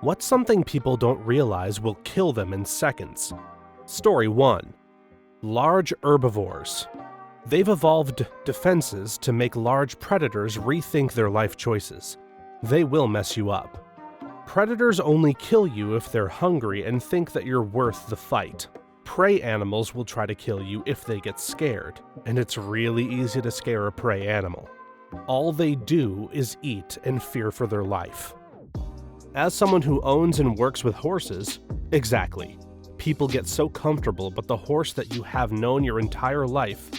What's something people don't realize will kill them in seconds? Story 1. Large herbivores. They've evolved defenses to make large predators rethink their life choices. They will mess you up. Predators only kill you if they're hungry and think that you're worth the fight. Prey animals will try to kill you if they get scared, and it's really easy to scare a prey animal. All they do is eat and fear for their life. As someone who owns and works with horses, exactly. People get so comfortable, but the horse that you have known your entire life,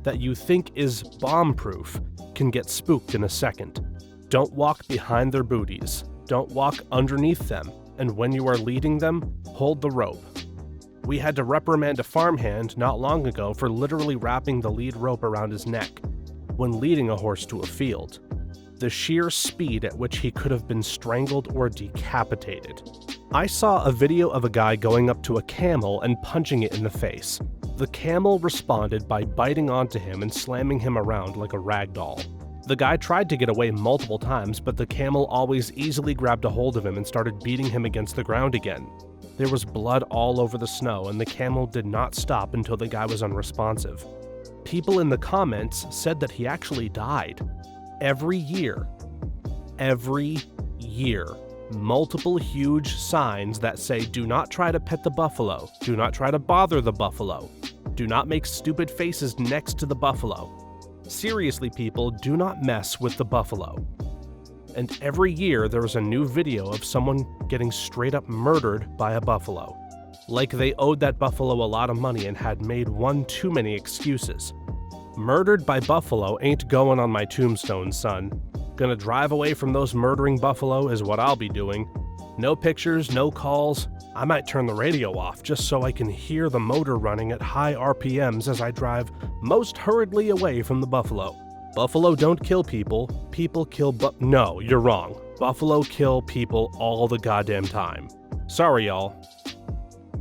that you think is bomb-proof, can get spooked in a second. Don't walk behind their booties. Don't walk underneath them, and when you are leading them, hold the rope. We had to reprimand a farmhand not long ago for literally wrapping the lead rope around his neck when leading a horse to a field. The sheer speed at which he could have been strangled or decapitated. I saw a video of a guy going up to a camel and punching it in the face. The camel responded by biting onto him and slamming him around like a rag doll. The guy tried to get away multiple times, but the camel always easily grabbed a hold of him and started beating him against the ground again. There was blood all over the snow, and the camel did not stop until the guy was unresponsive. People in the comments said that he actually died. Every year, multiple huge signs that say, "Do not try to pet the buffalo, do not try to bother the buffalo, do not make stupid faces next to the buffalo. Seriously, people, do not mess with the buffalo." And every year there was a new video of someone getting straight up murdered by a buffalo. Like they owed that buffalo a lot of money and had made one too many excuses. Murdered by buffalo ain't going on my tombstone, son. Gonna drive away from those murdering buffalo is what I'll be doing. No pictures, no calls. I might turn the radio off just so I can hear the motor running at high RPMs as I drive most hurriedly away from the buffalo. Buffalo don't kill people, people kill No, you're wrong. Buffalo kill people all the goddamn time. Sorry, y'all.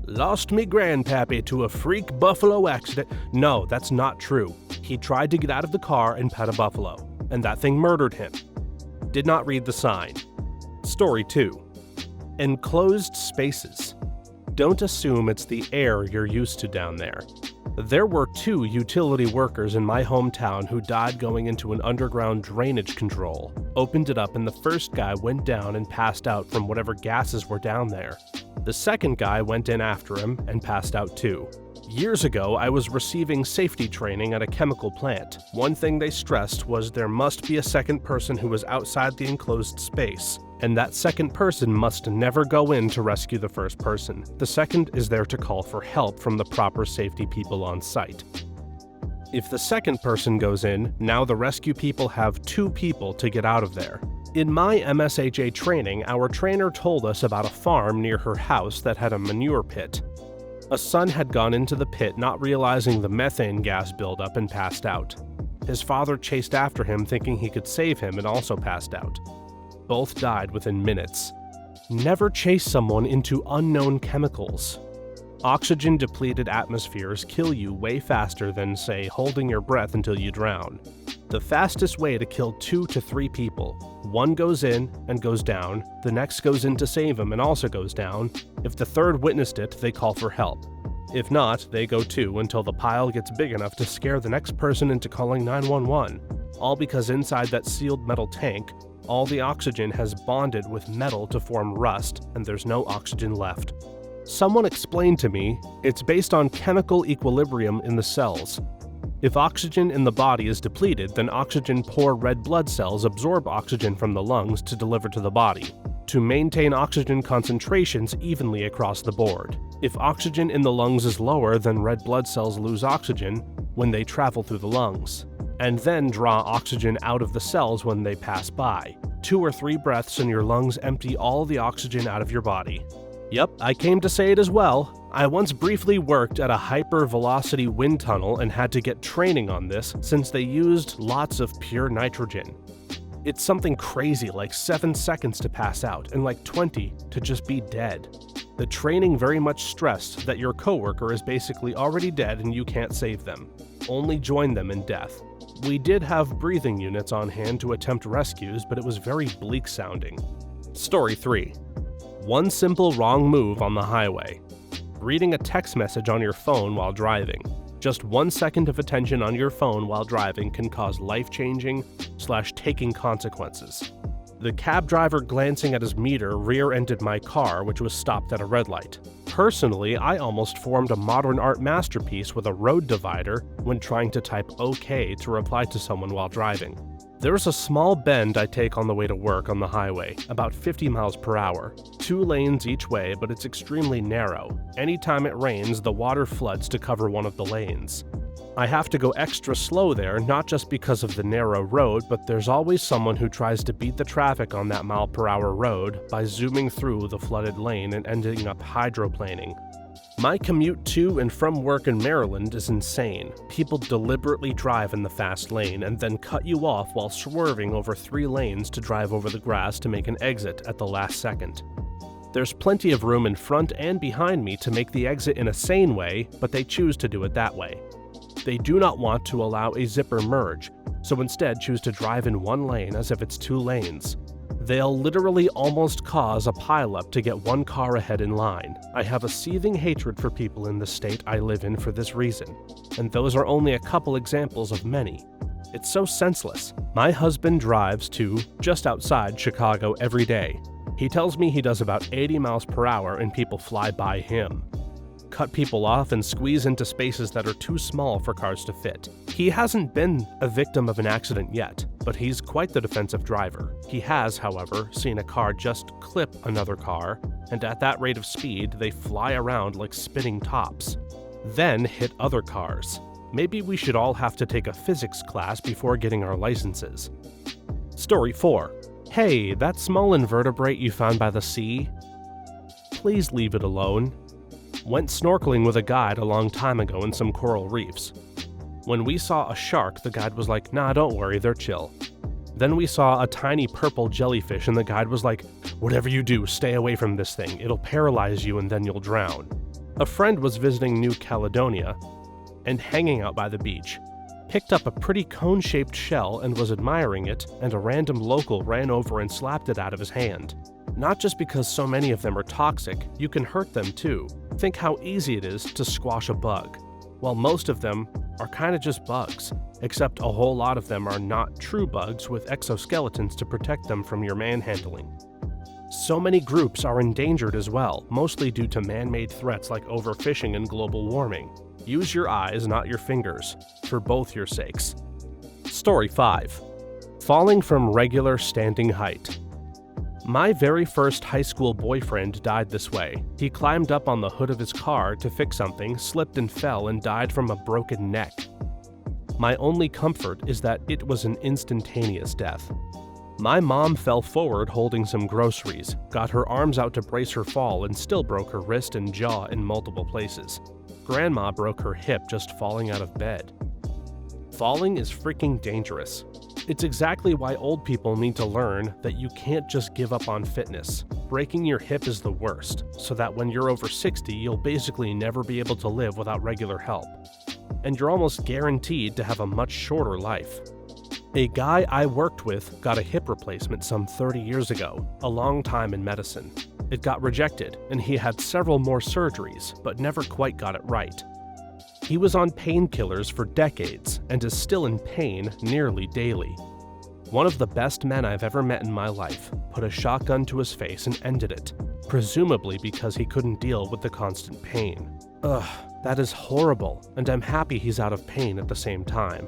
Lost me grandpappy to a freak buffalo accident. No, that's not true. He tried to get out of the car and pet a buffalo, and that thing murdered him. Did not read the sign. Story 2. Enclosed spaces. Don't assume it's the air you're used to down there. There were 2 utility workers in my hometown who died going into an underground drainage control. Opened it up and the first guy went down and passed out from whatever gases were down there. The second guy went in after him and passed out too. Years ago, I was receiving safety training at a chemical plant. One thing they stressed was there must be a second person who was outside the enclosed space, and that second person must never go in to rescue the first person. The second is there to call for help from the proper safety people on site. If the second person goes in, now the rescue people have 2 people to get out of there. In my MSHA training, our trainer told us about a farm near her house that had a manure pit. A son had gone into the pit not realizing the methane gas buildup and passed out. His father chased after him thinking he could save him and also passed out. Both died within minutes. Never chase someone into unknown chemicals. Oxygen-depleted atmospheres kill you way faster than, say, holding your breath until you drown. The fastest way to kill 2 to 3 people. One goes in and goes down, the next goes in to save him and also goes down. If the third witnessed it, they call for help. If not, they go too until the pile gets big enough to scare the next person into calling 911. All because inside that sealed metal tank, all the oxygen has bonded with metal to form rust and there's no oxygen left. Someone explained to me, it's based on chemical equilibrium in the cells. If oxygen in the body is depleted, then oxygen-poor red blood cells absorb oxygen from the lungs to deliver to the body, to maintain oxygen concentrations evenly across the board. If oxygen in the lungs is lower, then red blood cells lose oxygen when they travel through the lungs, and then draw oxygen out of the cells when they pass by. 2 or 3 breaths and your lungs empty all the oxygen out of your body. Yep, I came to say it as well. I once briefly worked at a hyper-velocity wind tunnel and had to get training on this since they used lots of pure nitrogen. It's something crazy like 7 seconds to pass out and like 20 to just be dead. The training very much stressed that your coworker is basically already dead and you can't save them. Only join them in death. We did have breathing units on hand to attempt rescues, but it was very bleak sounding. Story 3. One simple wrong move on the highway. Reading a text message on your phone while driving. Just 1 second of attention on your phone while driving can cause life-changing/taking consequences. The cab driver glancing at his meter rear-ended my car, which was stopped at a red light. Personally, I almost formed a modern art masterpiece with a road divider when trying to type OK to reply to someone while driving. There's a small bend I take on the way to work on the highway, about 50 miles per hour. 2 lanes each way, but it's extremely narrow. Anytime it rains, the water floods to cover one of the lanes. I have to go extra slow there, not just because of the narrow road, but there's always someone who tries to beat the traffic on that mile-per-hour road by zooming through the flooded lane and ending up hydroplaning. My commute to and from work in Maryland is insane. People deliberately drive in the fast lane and then cut you off while swerving over 3 lanes to drive over the grass to make an exit at the last second. There's plenty of room in front and behind me to make the exit in a sane way, but they choose to do it that way. They do not want to allow a zipper merge, so instead choose to drive in 1 lane as if it's 2 lanes. They'll literally almost cause a pileup to get 1 car ahead in line. I have a seething hatred for people in the state I live in for this reason, and those are only a couple examples of many. It's so senseless. My husband drives to just outside Chicago every day. He tells me he does about 80 miles per hour and people fly by him. Cut people off and squeeze into spaces that are too small for cars to fit. He hasn't been a victim of an accident yet, but he's quite the defensive driver. He has, however, seen a car just clip another car, and at that rate of speed, they fly around like spinning tops, then hit other cars. Maybe we should all have to take a physics class before getting our licenses. Story 4. Hey, that small invertebrate you found by the sea? Please leave it alone. Went snorkeling with a guide a long time ago in some coral reefs. When we saw a shark, the guide was like, "Nah, don't worry, they're chill." Then we saw a tiny purple jellyfish and the guide was like, "Whatever you do, stay away from this thing. It'll paralyze you and then you'll drown." A friend was visiting New Caledonia and hanging out by the beach. Picked up a pretty cone-shaped shell and was admiring it, and a random local ran over and slapped it out of his hand. Not just because so many of them are toxic, you can hurt them too. Think how easy it is to squash a bug. While most of them are kinda just bugs, except a whole lot of them are not true bugs with exoskeletons to protect them from your manhandling. So many groups are endangered as well, mostly due to man-made threats like overfishing and global warming. Use your eyes, not your fingers, for both your sakes. Story 5. Falling from regular standing height. My very first high school boyfriend died this way. He climbed up on the hood of his car to fix something, slipped and fell, and died from a broken neck. My only comfort is that it was an instantaneous death. My mom fell forward holding some groceries, got her arms out to brace her fall, and still broke her wrist and jaw in multiple places. Grandma broke her hip just falling out of bed. Falling is freaking dangerous. It's exactly why old people need to learn that you can't just give up on fitness. Breaking your hip is the worst, so that when you're over 60, you'll basically never be able to live without regular help. And you're almost guaranteed to have a much shorter life. A guy I worked with got a hip replacement some 30 years ago, a long time in medicine. It got rejected, and he had several more surgeries, but never quite got it right. He was on painkillers for decades and is still in pain nearly daily. One of the best men I've ever met in my life put a shotgun to his face and ended it, presumably because he couldn't deal with the constant pain. Ugh, that is horrible, and I'm happy he's out of pain at the same time.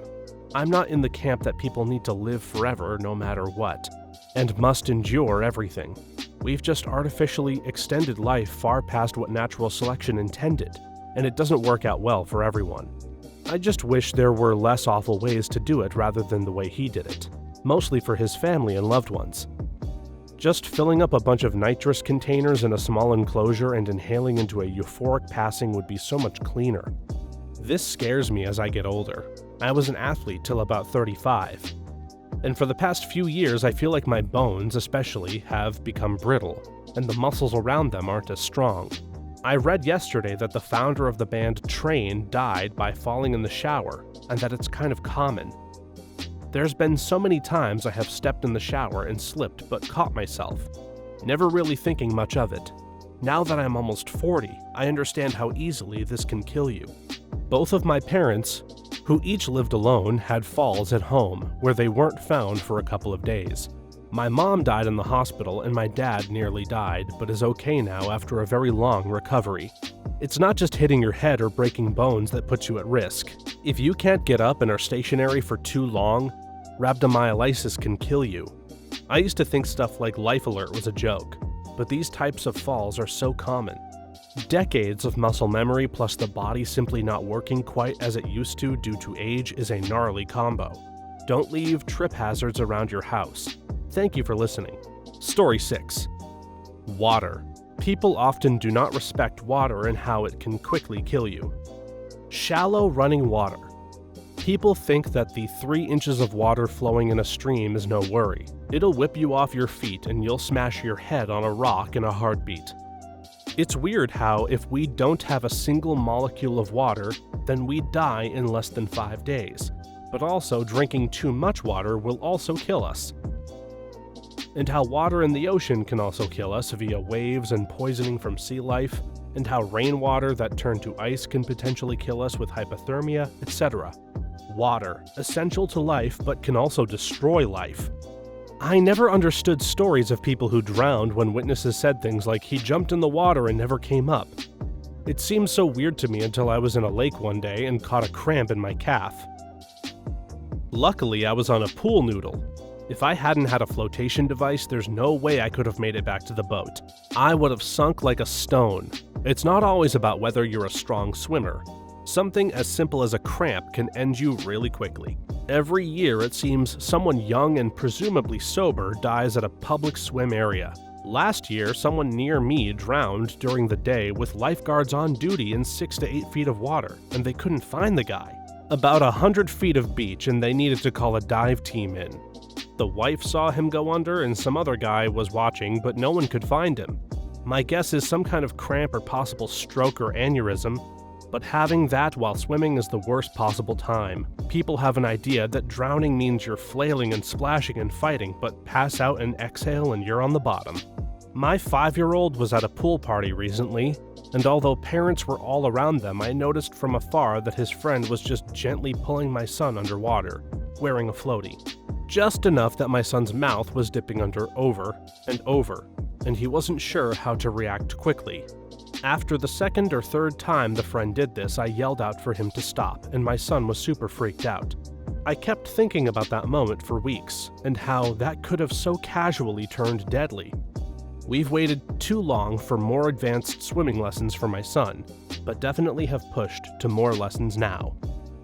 I'm not in the camp that people need to live forever no matter what, and must endure everything. We've just artificially extended life far past what natural selection intended, and it doesn't work out well for everyone. I just wish there were less awful ways to do it rather than the way he did it, mostly for his family and loved ones. Just filling up a bunch of nitrous containers in a small enclosure and inhaling into a euphoric passing would be so much cleaner. This scares me as I get older. I was an athlete till about 35. And for the past few years, I feel like my bones, especially, have become brittle, and the muscles around them aren't as strong. I read yesterday that the founder of the band Train died by falling in the shower, and that it's kind of common. There's been so many times I have stepped in the shower and slipped but caught myself. never really thinking much of it. Now that I'm almost 40, I understand how easily this can kill you. Both of my parents, who each lived alone, had falls at home where they weren't found for a couple of days. My mom died in the hospital and my dad nearly died, but is okay now after a very long recovery. It's not just hitting your head or breaking bones that puts you at risk. If you can't get up and are stationary for too long, rhabdomyolysis can kill you. I used to think stuff like life alert was a joke, but these types of falls are so common. Decades of muscle memory plus the body simply not working quite as it used to due to age is a gnarly combo. Don't leave trip hazards around your house. Thank you for listening. Story 6. Water. People often do not respect water and how it can quickly kill you. Shallow running water. People think that the 3 inches of water flowing in a stream is no worry. It'll whip you off your feet and you'll smash your head on a rock in a heartbeat. It's weird how if we don't have a single molecule of water, then we die in less than 5 days. But also drinking too much water will also kill us. And how water in the ocean can also kill us via waves and poisoning from sea life, and how rainwater that turned to ice can potentially kill us with hypothermia, etc. Water, essential to life but can also destroy life. I never understood stories of people who drowned when witnesses said things like he jumped in the water and never came up. It seemed so weird to me until I was in a lake one day and caught a cramp in my calf. Luckily, I was on a pool noodle. If I hadn't had a flotation device, there's no way I could have made it back to the boat. I would have sunk like a stone. It's not always about whether you're a strong swimmer. Something as simple as a cramp can end you really quickly. Every year, it seems someone young and presumably sober dies at a public swim area. Last year, someone near me drowned during the day with lifeguards on duty in 6 to 8 feet of water, and they couldn't find the guy. About 100 feet of beach, and they needed to call a dive team in. The wife saw him go under and some other guy was watching, but no one could find him. My guess is some kind of cramp or possible stroke or aneurysm, but having that while swimming is the worst possible time. People have an idea that drowning means you're flailing and splashing and fighting, but pass out and exhale and you're on the bottom. My 5-year-old was at a pool party recently, and although parents were all around them, I noticed from afar that his friend was just gently pulling my son underwater, wearing a floaty. Just enough that my son's mouth was dipping under over and over, and he wasn't sure how to react quickly. After the 2nd or 3rd time the friend did this, I yelled out for him to stop, and my son was super freaked out. I kept thinking about that moment for weeks, and how that could have so casually turned deadly. We've waited too long for more advanced swimming lessons for my son, but definitely have pushed to more lessons now.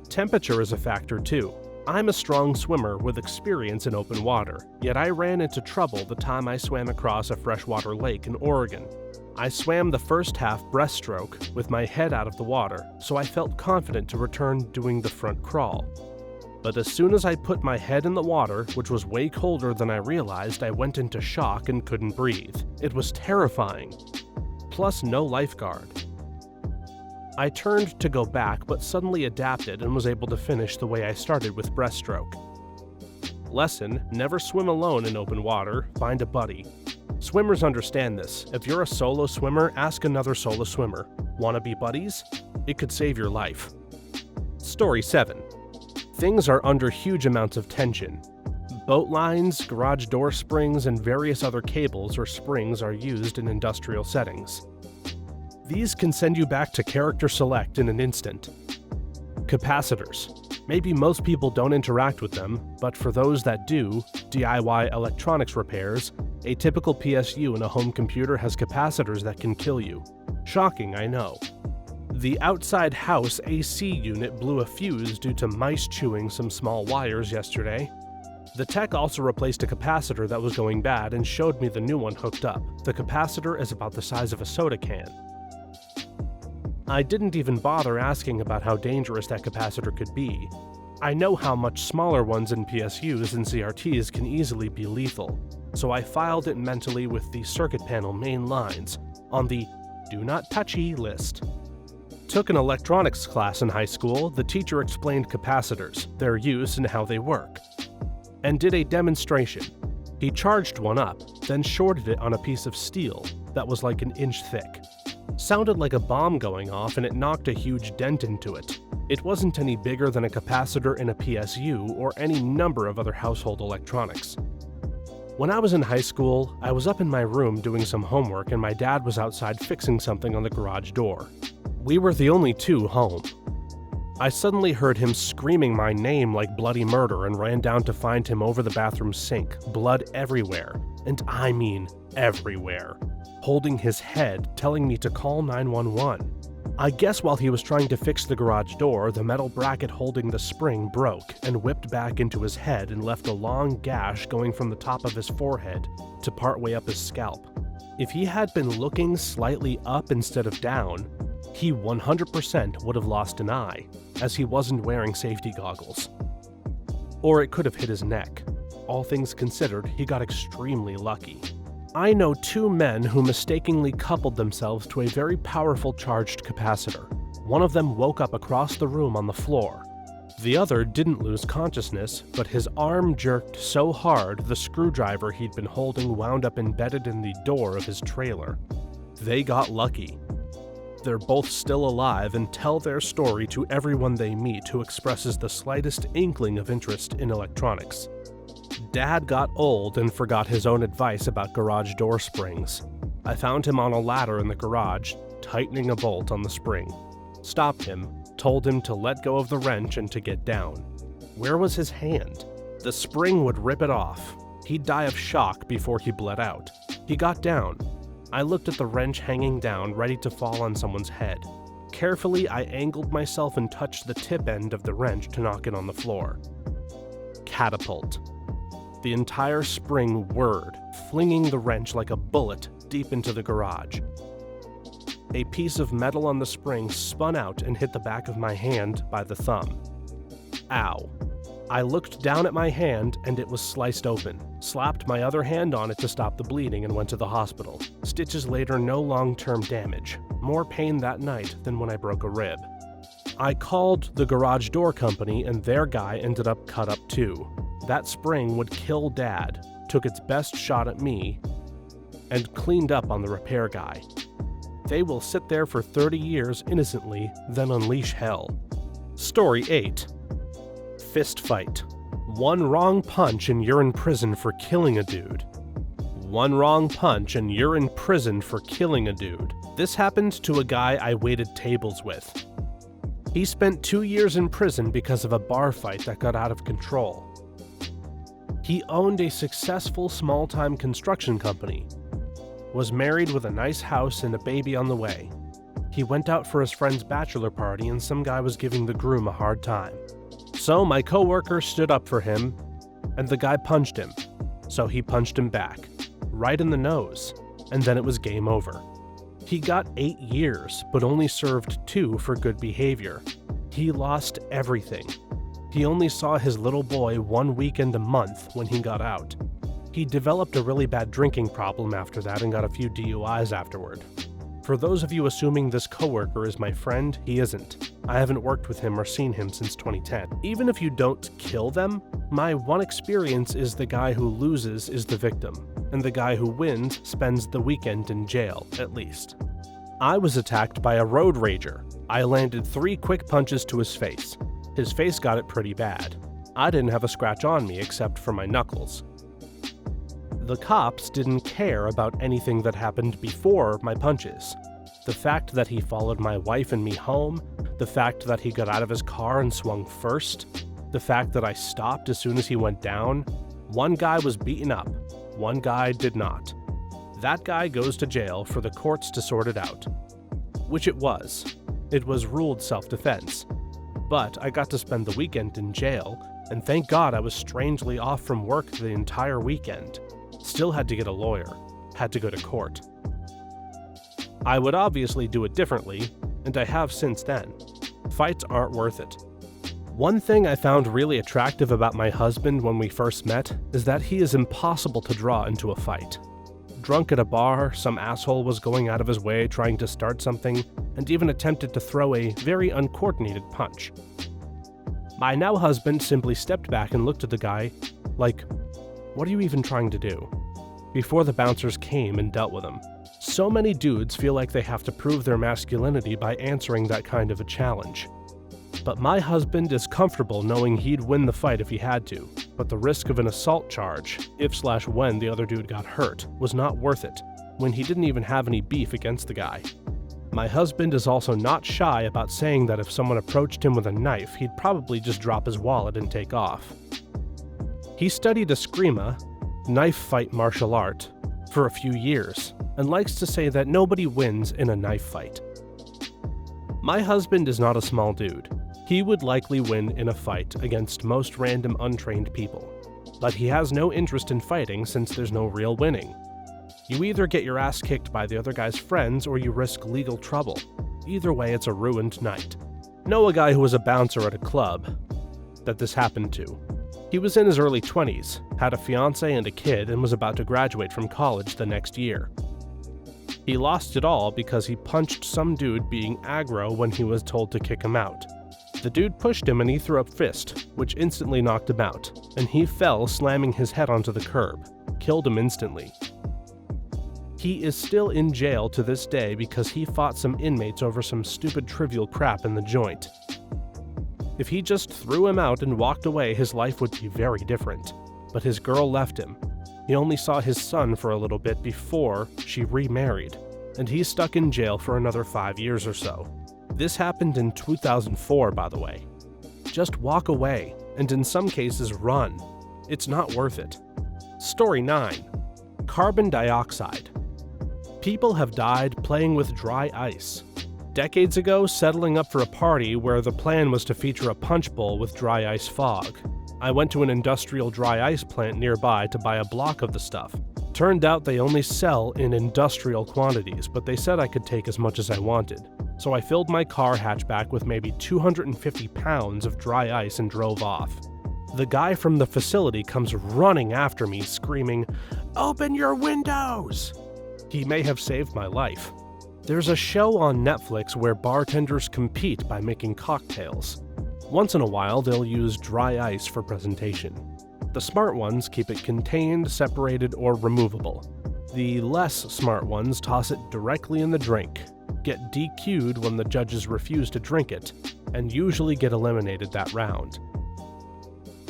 Temperature is a factor too. I'm a strong swimmer with experience in open water, yet I ran into trouble the time I swam across a freshwater lake in Oregon. I swam the first half breaststroke with my head out of the water, so I felt confident to return doing the front crawl. But as soon as I put my head in the water, which was way colder than I realized, I went into shock and couldn't breathe. It was terrifying. Plus no lifeguard. I turned to go back, but suddenly adapted and was able to finish the way I started with breaststroke. Lesson: never swim alone in open water, find a buddy. Swimmers understand this. If you're a solo swimmer, ask another solo swimmer. Wanna be buddies? It could save your life. Story 7. Things are under huge amounts of tension. Boat lines, garage door springs, and various other cables or springs are used in industrial settings. These can send you back to character select in an instant. Capacitors. Maybe most people don't interact with them, but for those that do, DIY electronics repairs, a typical PSU in a home computer has capacitors that can kill you. Shocking, I know. The outside house AC unit blew a fuse due to mice chewing some small wires yesterday. The tech also replaced a capacitor that was going bad and showed me the new one hooked up. The capacitor is about the size of a soda can. I didn't even bother asking about how dangerous that capacitor could be. I know how much smaller ones in PSUs and CRTs can easily be lethal, so I filed it mentally with the circuit panel main lines on the do not touchy list. Took an electronics class in high school. The teacher explained capacitors, their use and how they work, and did a demonstration. He charged one up, then shorted it on a piece of steel that was like an inch thick. Sounded like a bomb going off, and it knocked a huge dent into it. It wasn't any bigger than a capacitor in a PSU or any number of other household electronics. When I was in high school, I was up in my room doing some homework and my dad was outside fixing something on the garage door. We were the only two home. I suddenly heard him screaming my name like bloody murder and ran down to find him over the bathroom sink, blood everywhere, and I mean everywhere, holding his head, telling me to call 911. I guess while he was trying to fix the garage door, the metal bracket holding the spring broke and whipped back into his head and left a long gash going from the top of his forehead to partway up his scalp. If he had been looking slightly up instead of down, he 100% would have lost an eye, as he wasn't wearing safety goggles. Or it could have hit his neck. All things considered, he got extremely lucky. I know two men who mistakenly coupled themselves to a very powerful charged capacitor. One of them woke up across the room on the floor. The other didn't lose consciousness, but his arm jerked so hard the screwdriver he'd been holding wound up embedded in the door of his trailer. They got lucky. They're both still alive and tell their story to everyone they meet who expresses the slightest inkling of interest in electronics. Dad got old and forgot his own advice about garage door springs. I found him on a ladder in the garage, tightening a bolt on the spring. Stopped him, told him to let go of the wrench and to get down. Where was his hand? The spring would rip it off. He'd die of shock before he bled out. He got down. I looked at the wrench hanging down, ready to fall on someone's head. Carefully, I angled myself and touched the tip end of the wrench to knock it on the floor. Catapult. The entire spring whirred, flinging the wrench like a bullet deep into the garage. A piece of metal on the spring spun out and hit the back of my hand by the thumb. Ow. I looked down at my hand and it was sliced open, slapped my other hand on it to stop the bleeding and went to the hospital. Stitches later, no long-term damage. More pain that night than when I broke a rib. I called the garage door company and their guy ended up cut up too. That spring would kill Dad, took its best shot at me, and cleaned up on the repair guy. They will sit there for 30 years innocently, then unleash hell. Story 8. Fist fight. One wrong punch and you're in prison for killing a dude. One wrong punch and you're in prison for killing a dude. This happened to a guy I waited tables with. He spent 2 years in prison because of a bar fight that got out of control. He owned a successful small-time construction company, was married with a nice house and a baby on the way. He went out for his friend's bachelor party and some guy was giving the groom a hard time. So my coworker stood up for him, and the guy punched him. So he punched him back, right in the nose, and then it was game over. He got 8 years, but only served 2 for good behavior. He lost everything. He only saw his little boy 1 weekend a month when he got out. He developed a really bad drinking problem after that and got a few DUIs afterward. For those of you assuming this coworker is my friend, he isn't. I haven't worked with him or seen him since 2010. Even if you don't kill them, my one experience is the guy who loses is the victim, and the guy who wins spends the weekend in jail, at least. I was attacked by a road rager. I landed 3 quick punches to his face. His face got it pretty bad. I didn't have a scratch on me except for my knuckles. The cops didn't care about anything that happened before my punches. The fact that he followed my wife and me home, the fact that he got out of his car and swung first, the fact that I stopped as soon as he went down. One guy was beaten up, one guy did not. That guy goes to jail for the courts to sort it out. Which it was. It was ruled self-defense. But I got to spend the weekend in jail, and thank God I was strangely off from work the entire weekend. Still had to get a lawyer, had to go to court. I would obviously do it differently, and I have since then. Fights aren't worth it. One thing I found really attractive about my husband when we first met is that he is impossible to draw into a fight. Drunk at a bar, some asshole was going out of his way trying to start something, and even attempted to throw a very uncoordinated punch. My now husband simply stepped back and looked at the guy like, What are you even trying to do? Before the bouncers came and dealt with him. So many dudes feel like they have to prove their masculinity by answering that kind of a challenge. But my husband is comfortable knowing he'd win the fight if he had to, but the risk of an assault charge, if/when the other dude got hurt, was not worth it, when he didn't even have any beef against the guy. My husband is also not shy about saying that if someone approached him with a knife, he'd probably just drop his wallet and take off. He studied Eskrima, knife fight martial art, for a few years, and likes to say that nobody wins in a knife fight. My husband is not a small dude. He would likely win in a fight against most random untrained people, but he has no interest in fighting since there's no real winning. You either get your ass kicked by the other guy's friends or you risk legal trouble. Either way, it's a ruined night. Know a guy who was a bouncer at a club that this happened to. He was in his early 20s, had a fiance and a kid, and was about to graduate from college the next year. He lost it all because he punched some dude being aggro when he was told to kick him out. The dude pushed him and he threw a fist, which instantly knocked him out, and he fell, slamming his head onto the curb. Killed him instantly. He is still in jail to this day because he fought some inmates over some stupid trivial crap in the joint. If he just threw him out and walked away, his life would be very different. But his girl left him. He only saw his son for a little bit before she remarried, and he's stuck in jail for another 5 years or so. This happened in 2004, by the way. Just walk away, and in some cases run. It's not worth it. Story 9. Carbon dioxide. People have died playing with dry ice. Decades ago, settling up for a party where the plan was to feature a punch bowl with dry ice fog. I went to an industrial dry ice plant nearby to buy a block of the stuff. Turned out they only sell in industrial quantities, but they said I could take as much as I wanted. So I filled my car hatchback with maybe 250 pounds of dry ice and drove off. The guy from the facility comes running after me, screaming, "Open your windows!" He may have saved my life. There's a show on Netflix where bartenders compete by making cocktails. Once in a while, they'll use dry ice for presentation. The smart ones keep it contained, separated, or removable. The less smart ones toss it directly in the drink, get DQ'd when the judges refuse to drink it, and usually get eliminated that round.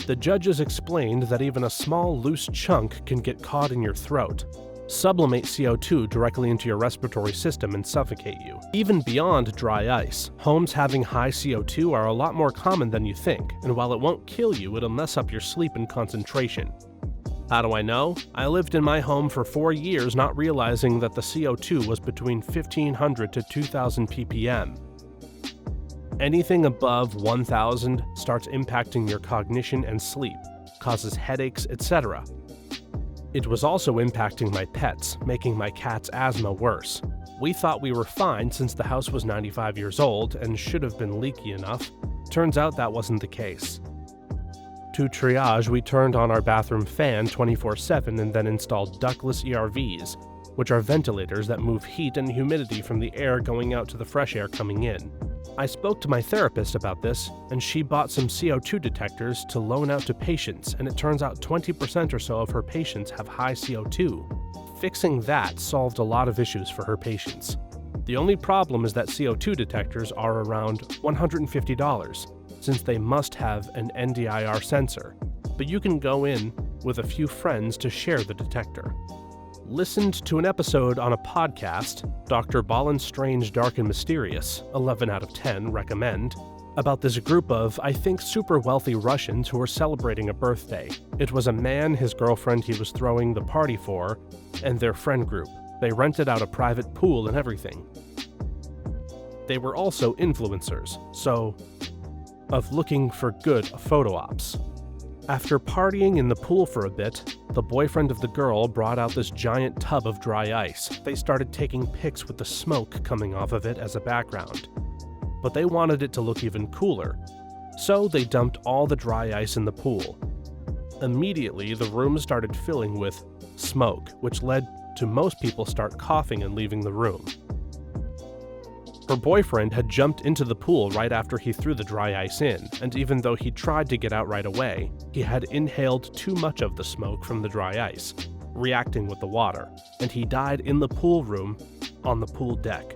The judges explained that even a small loose chunk can get caught in your throat, sublimate CO2 directly into your respiratory system and suffocate you. Even beyond dry ice, homes having high CO2 are a lot more common than you think, and while it won't kill you, it'll mess up your sleep and concentration. How do I know? I lived in my home for 4 years not realizing that the CO2 was between 1500 to 2000 ppm. Anything above 1000 starts impacting your cognition and sleep, causes headaches, etc. It was also impacting my pets, making my cat's asthma worse. We thought we were fine since the house was 95 years old and should have been leaky enough. Turns out that wasn't the case. To triage, we turned on our bathroom fan 24/7 and then installed ductless ERVs, which are ventilators that move heat and humidity from the air going out to the fresh air coming in. I spoke to my therapist about this, and she bought some CO2 detectors to loan out to patients, and it turns out 20% or so of her patients have high CO2. Fixing that solved a lot of issues for her patients. The only problem is that CO2 detectors are around $150, since they must have an NDIR sensor, but you can go in with a few friends to share the detector. Listened to an episode on a podcast, Dr. Balin's Strange, Dark, and Mysterious, 11 out of 10, recommend, about this group of, I think, super wealthy Russians who were celebrating a birthday. It was a man, his girlfriend he was throwing the party for, and their friend group. They rented out a private pool and everything. They were also influencers, so of looking for good photo ops. After partying in the pool for a bit, the boyfriend of the girl brought out this giant tub of dry ice. They started taking pics with the smoke coming off of it as a background. But they wanted it to look even cooler, so they dumped all the dry ice in the pool. Immediately, the room started filling with smoke, which led to most people start coughing and leaving the room. Her boyfriend had jumped into the pool right after he threw the dry ice in, and even though he tried to get out right away, he had inhaled too much of the smoke from the dry ice, reacting with the water, and he died in the pool room on the pool deck.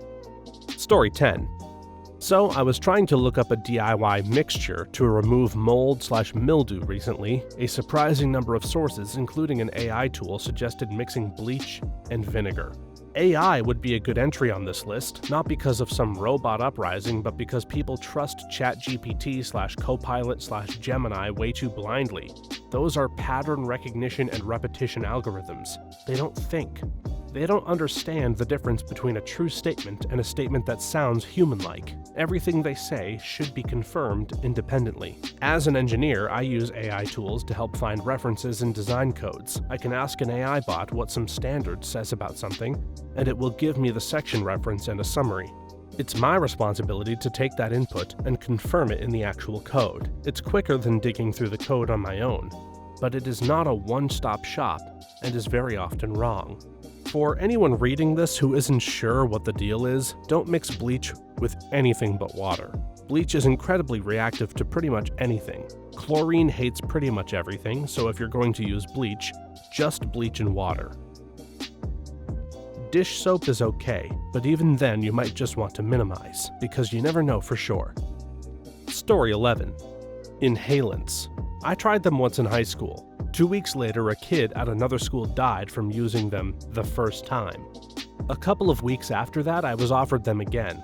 Story 10. So I was trying to look up a DIY mixture to remove mold/mildew recently. A surprising number of sources, including an AI tool, suggested mixing bleach and vinegar. AI would be a good entry on this list, not because of some robot uprising, but because people trust ChatGPT/Copilot/Gemini way too blindly. Those are pattern recognition and repetition algorithms. They don't think. They don't understand the difference between a true statement and a statement that sounds human-like. Everything they say should be confirmed independently. As an engineer, I use AI tools to help find references in design codes. I can ask an AI bot what some standard says about something, and it will give me the section reference and a summary. It's my responsibility to take that input and confirm it in the actual code. It's quicker than digging through the code on my own, but it is not a one-stop shop and is very often wrong. For anyone reading this who isn't sure what the deal is, don't mix bleach with anything but water. Bleach is incredibly reactive to pretty much anything. Chlorine hates pretty much everything, so if you're going to use bleach, just bleach and water. Dish soap is okay, but even then you might just want to minimize, because you never know for sure. Story 11. Inhalants. I tried them once in high school. 2 weeks later, a kid at another school died from using them the first time. A couple of weeks after that, I was offered them again.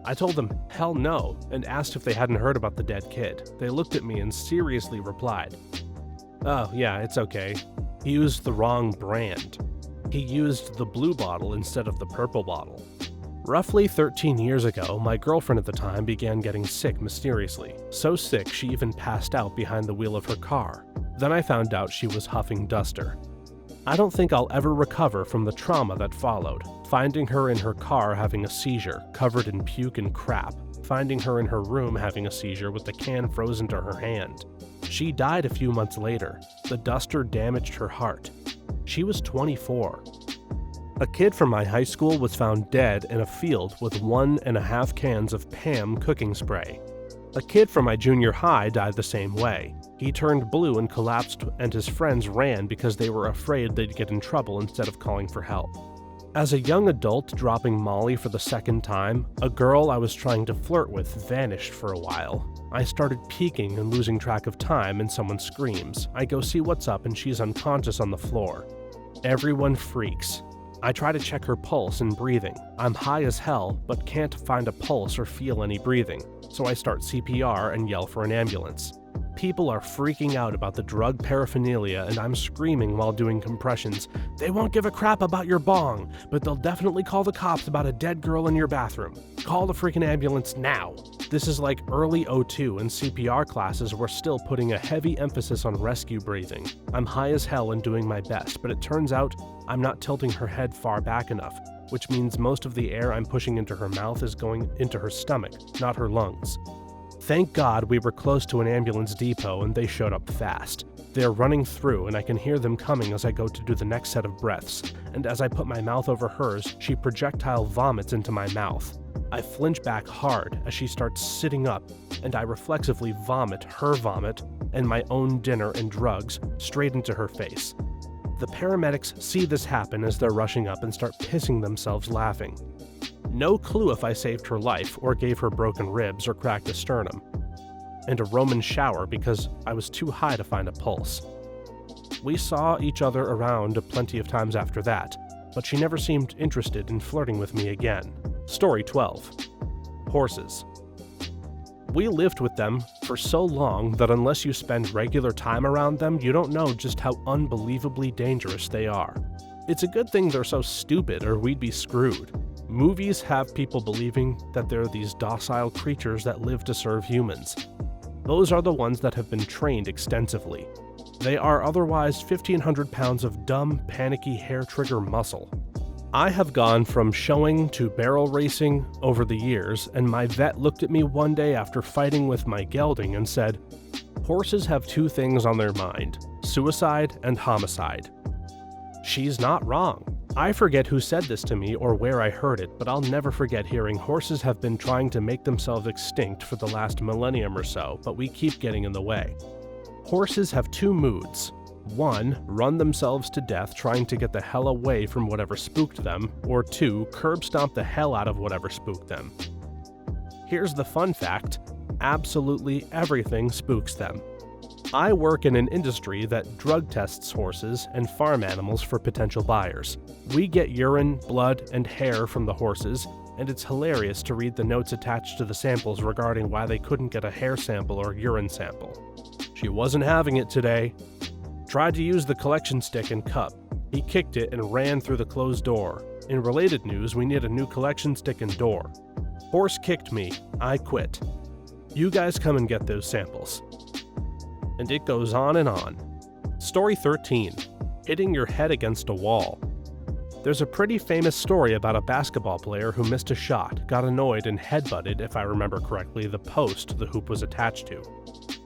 I told them hell no and asked if they hadn't heard about the dead kid. They looked at me and seriously replied, "Oh yeah, it's okay. He used the wrong brand. He used the blue bottle instead of the purple bottle." Roughly 13 years ago, my girlfriend at the time began getting sick mysteriously. So sick she even passed out behind the wheel of her car. Then I found out she was huffing duster. I don't think I'll ever recover from the trauma that followed. Finding her in her car having a seizure, covered in puke and crap. Finding her in her room having a seizure with the can frozen to her hand. She died a few months later. The duster damaged her heart. She was 24. A kid from my high school was found dead in a field with 1.5 cans of Pam cooking spray. A kid from my junior high died the same way. He turned blue and collapsed, and his friends ran because they were afraid they'd get in trouble instead of calling for help. As a young adult dropping Molly for the second time, a girl I was trying to flirt with vanished for a while. I started peeking and losing track of time, and someone screams. I go see what's up, and she's unconscious on the floor. Everyone freaks. I try to check her pulse and breathing. I'm high as hell, but can't find a pulse or feel any breathing, so I start CPR and yell for an ambulance. People are freaking out about the drug paraphernalia, and I'm screaming while doing compressions. They won't give a crap about your bong, but they'll definitely call the cops about a dead girl in your bathroom. Call the freaking ambulance now. This is like early O2, and CPR classes were still putting a heavy emphasis on rescue breathing. I'm high as hell and doing my best, but it turns out I'm not tilting her head far back enough, which means most of the air I'm pushing into her mouth is going into her stomach, not her lungs. Thank God we were close to an ambulance depot and they showed up fast. They're running through and I can hear them coming as I go to do the next set of breaths, and as I put my mouth over hers, she projectile vomits into my mouth. I flinch back hard as she starts sitting up, and I reflexively vomit her vomit and my own dinner and drugs straight into her face. The paramedics see this happen as they're rushing up and start pissing themselves laughing. No clue if I saved her life or gave her broken ribs or cracked a sternum. And a Roman shower because I was too high to find a pulse. We saw each other around plenty of times after that, but she never seemed interested in flirting with me again. Story 12. Horses. We lived with them for so long that unless you spend regular time around them, you don't know just how unbelievably dangerous they are. It's a good thing they're so stupid or we'd be screwed. Movies have people believing that they're these docile creatures that live to serve humans. Those are the ones that have been trained extensively. They are otherwise 1,500 pounds of dumb, panicky hair-trigger muscle. I have gone from showing to barrel racing over the years, and my vet looked at me one day after fighting with my gelding and said, "Horses have two things on their mind, suicide and homicide." She's not wrong. I forget who said this to me or where I heard it, but I'll never forget hearing horses have been trying to make themselves extinct for the last millennium or so, but we keep getting in the way. Horses have two moods. One, run themselves to death trying to get the hell away from whatever spooked them, or two, curb stomp the hell out of whatever spooked them. Here's the fun fact: absolutely everything spooks them. I work in an industry that drug tests horses and farm animals for potential buyers. We get urine, blood, and hair from the horses, and it's hilarious to read the notes attached to the samples regarding why they couldn't get a hair sample or urine sample. She wasn't having it today. Tried to use the collection stick and cup. He kicked it and ran through the closed door. In related news, we need a new collection stick and door. Horse kicked me. I quit. You guys come and get those samples. And it goes on and on. Story 13. Hitting your head against a wall. There's a pretty famous story about a basketball player who missed a shot, got annoyed, and headbutted, if I remember correctly, the post the hoop was attached to.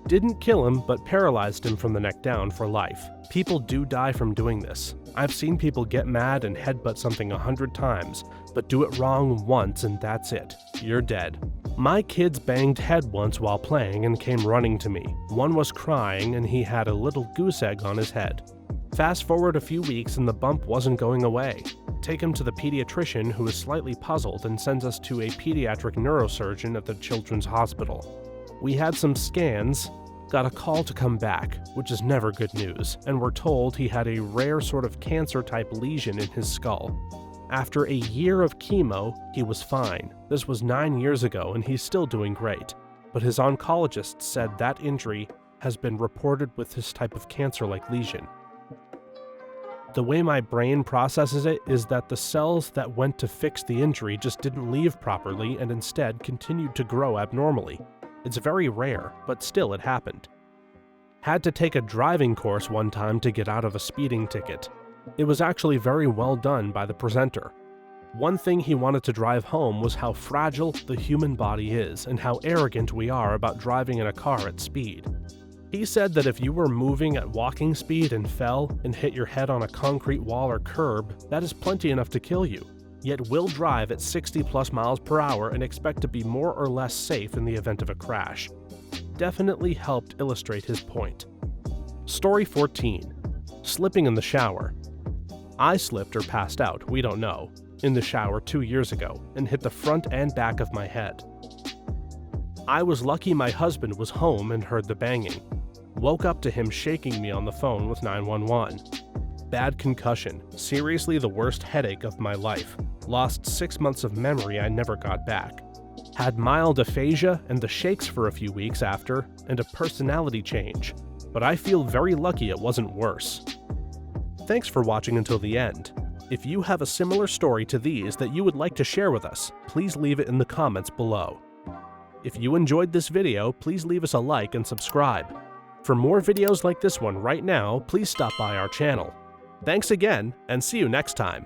Didn't kill him, but paralyzed him from the neck down for life. People do die from doing this. I've seen people get mad and headbutt something 100 times, but do it wrong once and that's it. You're dead. My kids banged head once while playing and came running to me. One was crying and he had a little goose egg on his head. Fast forward a few weeks and the bump wasn't going away. Take him to the pediatrician, who is slightly puzzled and sends us to a pediatric neurosurgeon at the Children's Hospital. We had some scans, got a call to come back, which is never good news, and were told he had a rare sort of cancer-type lesion in his skull. After a year of chemo, he was fine. This was 9 years ago and he's still doing great, but his oncologist said that injury has been reported with this type of cancer-like lesion. The way my brain processes it is that the cells that went to fix the injury just didn't leave properly and instead continued to grow abnormally. It's very rare, but still it happened. Had to take a driving course one time to get out of a speeding ticket. It was actually very well done by the presenter. One thing he wanted to drive home was how fragile the human body is and how arrogant we are about driving in a car at speed. He said that if you were moving at walking speed and fell and hit your head on a concrete wall or curb, that is plenty enough to kill you. Yet we'll drive at 60+ miles per hour and expect to be more or less safe in the event of a crash. Definitely helped illustrate his point. Story 14. Slipping in the shower. I slipped or passed out, we don't know, in the shower 2 years ago and hit the front and back of my head. I was lucky my husband was home and heard the banging. Woke up to him shaking me on the phone with 911. Bad concussion, seriously the worst headache of my life. Lost 6 months of memory I never got back. Had mild aphasia and the shakes for a few weeks after, and a personality change. But I feel very lucky it wasn't worse. Thanks for watching until the end. If you have a similar story to these that you would like to share with us, please leave it in the comments below. If you enjoyed this video, please leave us a like and subscribe. For more videos like this one right now, please stop by our channel. Thanks again, and see you next time.